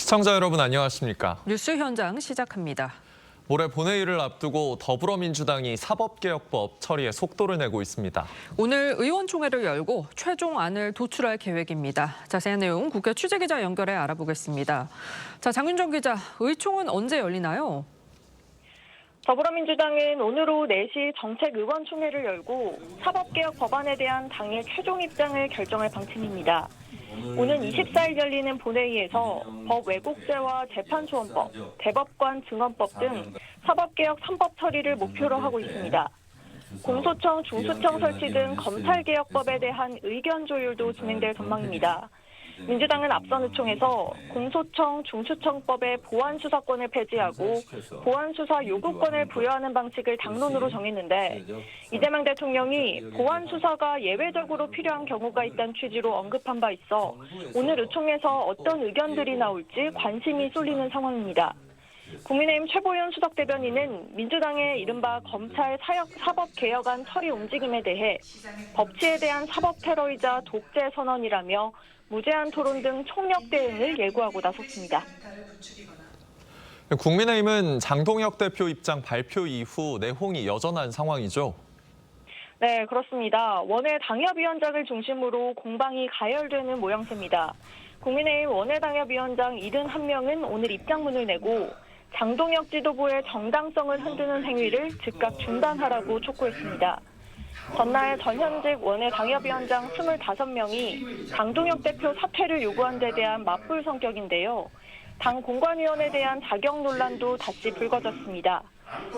시청자 여러분 안녕하십니까? 뉴스 현장 시작합니다. 모레 본회의를 앞두고 더불어민주당이 사법개혁법 처리에 속도를 내고 있습니다. 오늘 의원총회를 열고 최종안을 도출할 계획입니다. 자세한 내용 국회 취재기자 연결해 알아보겠습니다. 자, 장윤정 기자, 의총은 언제 열리나요? 더불어민주당은 오늘 오후 4시 정책의원총회를 열고 사법개혁 법안에 대한 당의 최종 입장을 결정할 방침입니다. 오는 24일 열리는 본회의에서 법 왜곡죄와 재판소원법, 대법관 증언법 등 사법개혁 3법 처리를 목표로 하고 있습니다. 공소청, 중수청 설치 등 검찰개혁법에 대한 의견 조율도 진행될 전망입니다. 민주당은 앞선 의총에서 공소청, 중수청법의 보안수사권을 폐지하고 보안수사 요구권을 부여하는 방식을 당론으로 정했는데 이재명 대통령이 보안수사가 예외적으로 필요한 경우가 있다는 취지로 언급한 바 있어 오늘 의총에서 어떤 의견들이 나올지 관심이 쏠리는 상황입니다. 국민의힘 최보연 수석대변인은 민주당의 이른바 검찰 사법개혁안 처리 움직임에 대해 법치에 대한 사법 테러이자 독재 선언이라며 무제한 토론 등 총력 대응을 예고하고 나섰습니다. 국민의힘은 장동혁 대표 입장 발표 이후 내홍이 여전한 상황이죠? 네, 그렇습니다. 원외 당협위원장을 중심으로 공방이 가열되는 모양새입니다. 국민의힘 원외 당협위원장 71명은 오늘 입장문을 내고 장동혁 지도부의 정당성을 흔드는 행위를 즉각 중단하라고 촉구했습니다. 전날 전현직 원외 당협위원장 25명이 장동혁 대표 사퇴를 요구한 데 대한 맞불 성격인데요. 당 공관위원에 대한 자격 논란도 다시 불거졌습니다.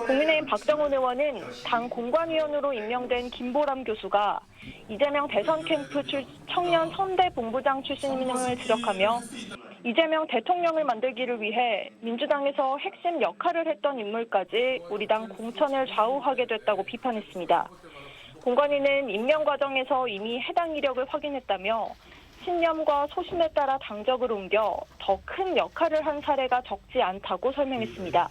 국민의힘 박정훈 의원은 당 공관위원으로 임명된 김보람 교수가 이재명 대선 캠프 청년 선대본부장 출신임을 지적하며 이재명 대통령을 만들기를 위해 민주당에서 핵심 역할을 했던 인물까지 우리 당 공천을 좌우하게 됐다고 비판했습니다. 공관위는 임명 과정에서 이미 해당 이력을 확인했다며 신념과 소신에 따라 당적을 옮겨 더 큰 역할을 한 사례가 적지 않다고 설명했습니다.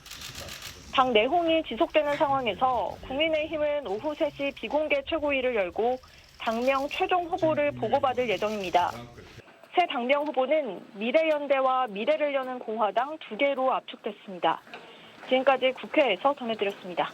당 내홍이 지속되는 상황에서 국민의힘은 오후 3시 비공개 최고위를 열고 당명 최종 후보를 보고받을 예정입니다. 새 당명 후보는 미래연대와 미래를 여는 공화당 2개로 압축됐습니다. 지금까지 국회에서 전해드렸습니다.